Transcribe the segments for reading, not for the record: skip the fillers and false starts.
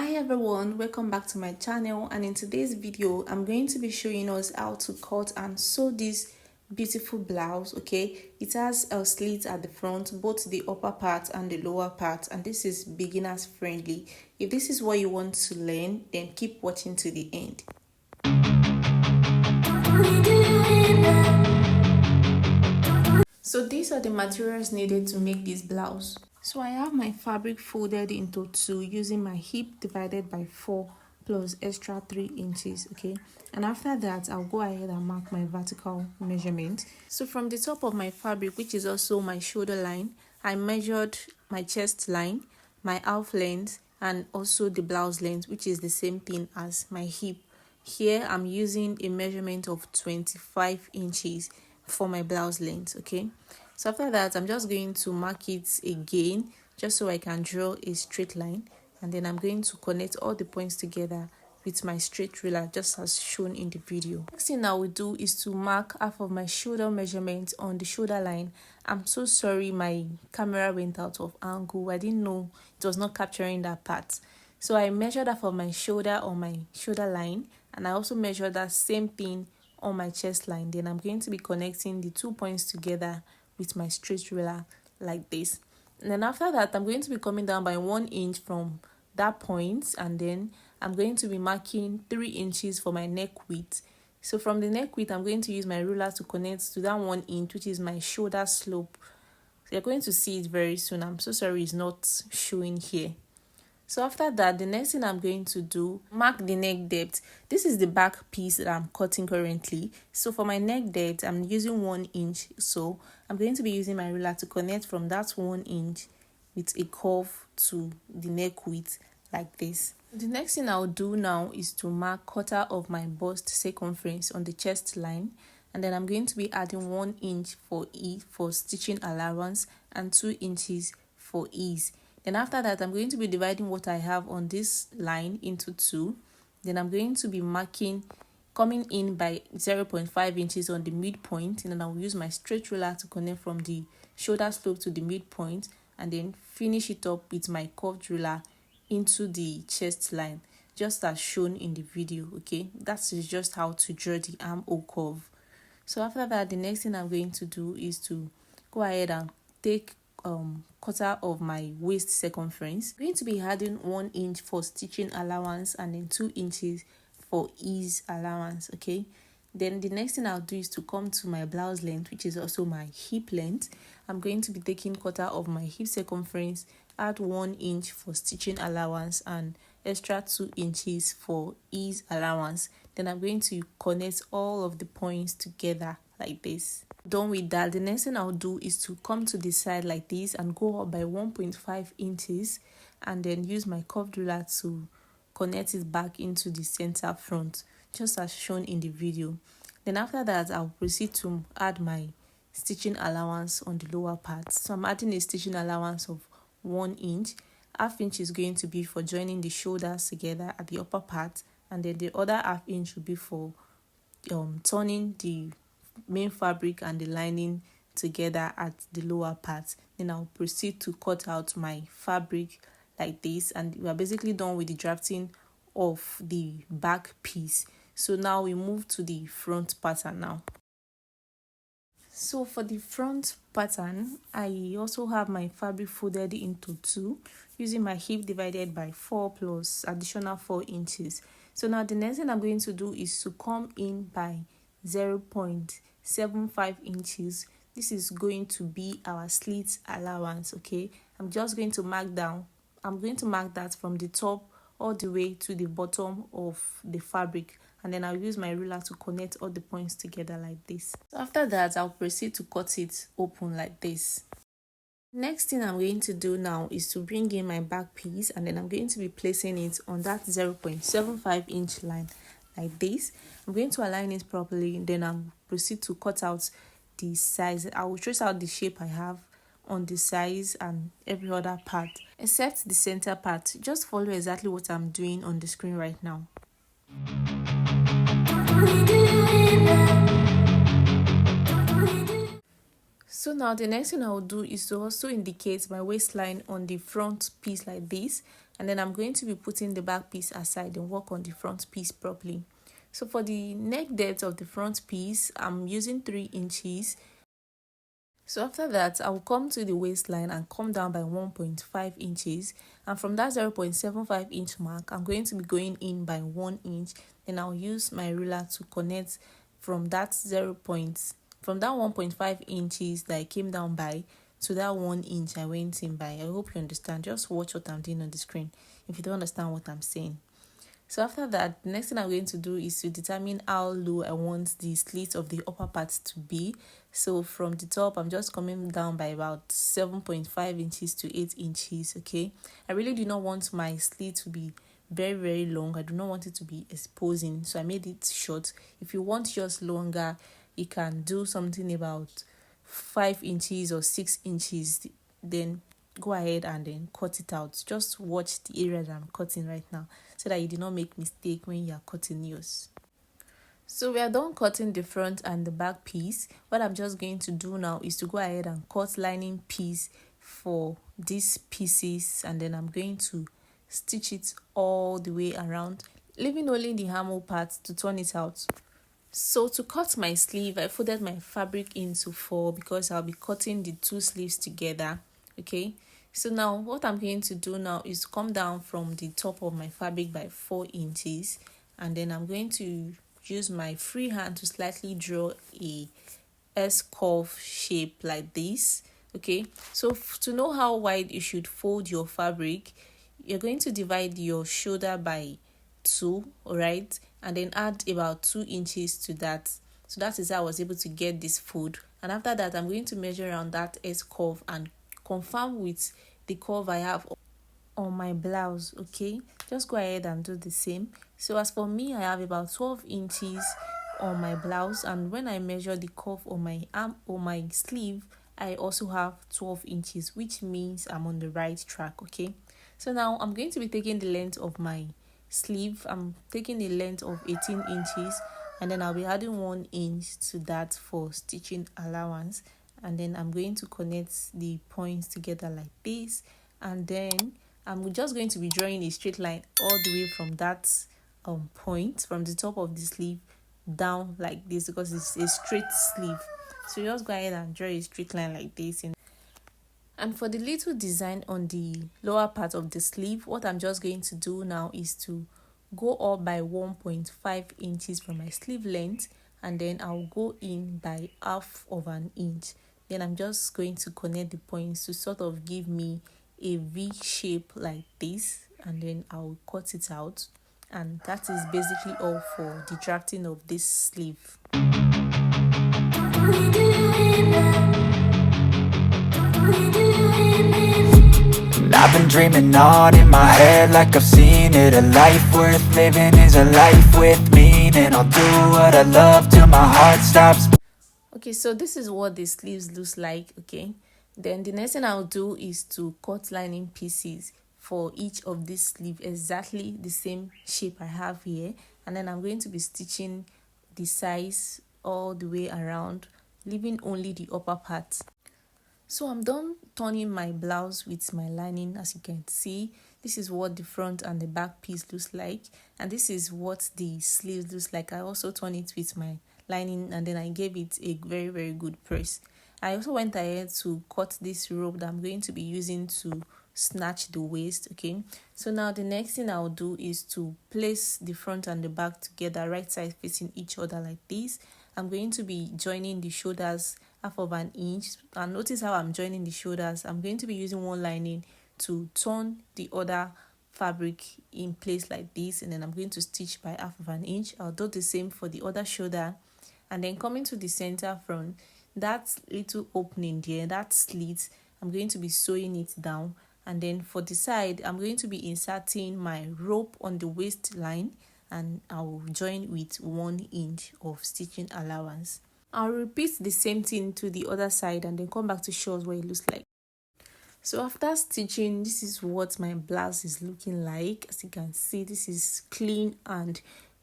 Hi everyone, welcome back to my channel, and in today's video I'm going to be showing us how to cut and sew this beautiful blouse. Okay, it has a slit at the front, both the upper part and the lower part, and this is beginners friendly. If this is what you want to learn, then keep watching to the end. So these are the materials needed to make this blouse. So I have my fabric folded into two using my hip divided by 4 plus extra 3 inches. Okay, and after that I'll go ahead and mark my vertical measurement. So from the top of my fabric, which is also my shoulder line, I measured my chest line, my half length, and also the blouse length, which is the same thing as my hip. Here I'm using a measurement of 25 inches for my blouse length. Okay, so after that I'm just going to mark it again just so I can draw a straight line, and then I'm going to connect all the points together with my straight ruler just as shown in the video. Next thing I will do is to mark half of my shoulder measurement on the shoulder line. I'm so sorry, my camera went out of angle. I didn't know it was not capturing that part. So I measured half of my shoulder on my shoulder line, and I also measured that same thing on my chest line. Then I'm going to be connecting the 2 points together with my straight ruler like this. And then after that I'm going to be coming down by 1 inch from that point, and then I'm going to be marking 3 inches for my neck width. So from the neck width I'm going to use my ruler to connect to that 1 inch, which is my shoulder slope. So you're going to see it very soon. I'm so sorry it's not showing here. So after that, the next thing I'm going to do, mark the neck depth. This is the back piece that I'm cutting currently. So for my neck depth, I'm using 1 inch. So I'm going to be using my ruler to connect from that 1 inch with a curve to the neck width like this. The next thing I'll do now is to mark quarter of my bust circumference on the chest line. And then I'm going to be adding 1 inch for stitching allowance and 2 inches for ease. Then after that, I'm going to be dividing what I have on this line into 2. Then I'm going to be marking, coming in by 0.5 inches on the midpoint. And then I'll use my straight ruler to connect from the shoulder slope to the midpoint. And then finish it up with my curved ruler into the chest line, just as shown in the video. Okay, that is just how to draw the armhole curve. So after that, the next thing I'm going to do is to go ahead and take quarter of my waist circumference. I'm going to be adding 1 inch for stitching allowance and then 2 inches for ease allowance. Okay, then the next thing I'll do is to come to my blouse length, which is also my hip length. I'm going to be taking quarter of my hip circumference, add 1 inch for stitching allowance and extra 2 inches for ease allowance. Then I'm going to connect all of the points together like this. Done with that, the next thing I'll do is to come to the side like this and go up by 1.5 inches, and then use my curved ruler to connect it back into the center front, just as shown in the video. Then after that, I'll proceed to add my stitching allowance on the lower part. So I'm adding a stitching allowance of 1 inch. Half inch is going to be for joining the shoulders together at the upper part, and then the other half inch will be for turning the main fabric and the lining together at the lower part. Then I'll proceed to cut out my fabric like this, and we are basically done with the drafting of the back piece. So now we move to the front pattern now. So for the front pattern, I also have my fabric folded into 2 using my hip divided by 4 plus additional 4 inches. So now the next thing I'm going to do is to come in by 0.75 inches. This is going to be our slit allowance. Okay, I'm just going to mark down. I'm going to mark that from the top all the way to the bottom of the fabric, and then I'll use my ruler to connect all the points together like this. So after that, I'll proceed to cut it open like this. Next thing I'm going to do now is to bring in my back piece, and then I'm going to be placing it on that 0.75 inch line like this. I'm going to align it properly, and then I'll proceed to cut out the size. I will trace out the shape I have on the size and every other part except the center part. Just follow exactly what I'm doing on the screen right now. So now the next thing I will do is to also indicate my waistline on the front piece like this. and then I'm going to be putting the back piece aside and work on the front piece properly. So for the neck depth of the front piece, I'm using 3 inches. So after that, I will come to the waistline and come down by 1.5 inches, and from that 0.75 inch mark, I'm going to be going in by 1 inch. Then I'll use my ruler to connect from that 1.5 inches that I came down by to that 1 inch I went in by. I hope you understand. Just watch what I'm doing on the screen if you don't understand what I'm saying. So after that, the next thing I'm going to do is to determine how low I want the slit of the upper part to be. So from the top, I'm just coming down by about 7.5 inches to 8 inches, okay? I really do not want my slit to be very, very long. I do not want it to be exposing, so I made it short. If you want yours longer, you can do something about 5 inches or 6 inches, then go ahead and then cut it out. Just watch the area that I'm cutting right now so that you do not make mistake when you are cutting yours. So we are done cutting the front and the back piece. What I'm just going to do now is to go ahead and cut lining piece for these pieces, and then I'm going to stitch it all the way around, leaving only the armhole part to turn it out. So to cut my sleeve, I folded my fabric into 4 because I'll be cutting the 2 sleeves together, okay? So now what I'm going to do now is come down from the top of my fabric by 4 inches, and then I'm going to use my freehand to slightly draw a S-curve shape like this, okay? So to know how wide you should fold your fabric, you're going to divide your shoulder by 2, all right, and then add about 2 inches to that. So that is how I was able to get this fold. And after that, I'm going to measure around that S-curve and confirm with the curve I have on my blouse, okay? Just go ahead and do the same. So as for me, I have about 12 inches on my blouse, and when I measure the curve on my arm or my sleeve, I also have 12 inches, which means I'm on the right track, okay? So now I'm going to be taking the length of my sleeve. I'm taking the length of 18 inches, and then I'll be adding 1 inch to that for stitching allowance, and then I'm going to connect the points together like this, and then I'm just going to be drawing a straight line all the way from that point, from the top of the sleeve down like this, because it's a straight sleeve. So just go ahead and draw a straight line like this. And for the little design on the lower part of the sleeve, what I'm just going to do now is to go up by 1.5 inches from my sleeve length, and then I'll go in by half of an inch. Then I'm just going to connect the points to sort of give me a V shape like this, and then I'll cut it out. And that is basically all for the drafting of this sleeve. I've been dreaming on in my head like I've seen it. A life worth living is a life with meaning. I'll do what I love till my heart stops. Okay, so this is what the sleeves looks like, okay? Then the next thing I'll do is to cut lining pieces for each of this sleeve, exactly the same shape I have here, and then I'm going to be stitching the sides all the way around, leaving only the upper part. So I'm done turning my blouse with my lining. As you can see, this is what the front and the back piece looks like, and this is what the sleeve looks like. I also turn it with my lining, and then I gave it a very, very good press. I also went ahead to cut this rope that I'm going to be using to snatch the waist, okay? So now the next thing I'll do is to place the front and the back together, right side facing each other like this. I'm going to be joining the shoulders half of an inch, and notice how I'm joining the shoulders. I'm going to be using one lining to turn the other fabric in place like this, and then I'm going to stitch by half of an inch. I'll do the same for the other shoulder, and then coming to the center front, that little opening there, that slit, I'm going to be sewing it down. And then for the side, I'm going to be inserting my rope on the waistline, and I'll join with 1 inch of stitching allowance. I'll repeat the same thing to the other side and then come back to show us what it looks like. So after stitching, this is what my blouse is looking like. As you can see, this is clean and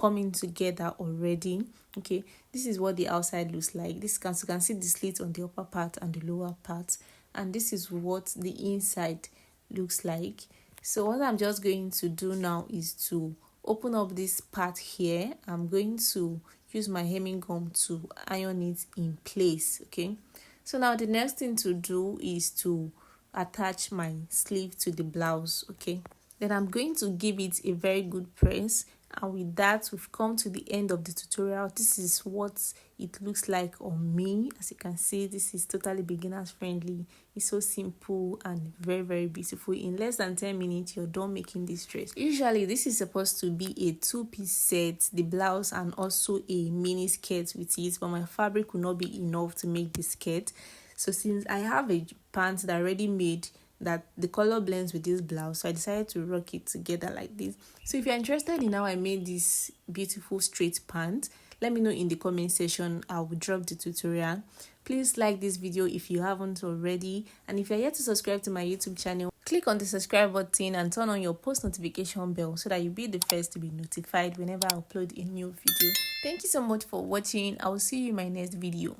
coming together already. Okay, this is what the outside looks like. This you can see the slit on the upper part and the lower part, and this is what the inside looks like. So what I'm just going to do now is to open up this part here. I'm going to use my hemming gum to iron it in place. Okay, so now the next thing to do is to attach my sleeve to the blouse. Okay, then I'm going to give it a very good press, and with that we've come to the end of the tutorial. This is what it looks like on me. As you can see, this is totally beginners friendly. It's so simple and very beautiful. In less than 10 minutes you're done making this dress. Usually this is supposed to be a 2-piece set, the blouse and also a mini skirt with it, but my fabric will not be enough to make the skirt. So since I have a pants that already made that the color blends with this blouse, so I decided to rock it together like this. So if you're interested in how I made this beautiful straight pant, let me know in the comment section. I will drop the tutorial. Please like this video if you haven't already, and if you're yet to subscribe to my YouTube channel, click on the subscribe button and turn on your post notification bell so that you'll be the first to be notified whenever I upload a new video. Thank you so much for watching. I will see you in my next video.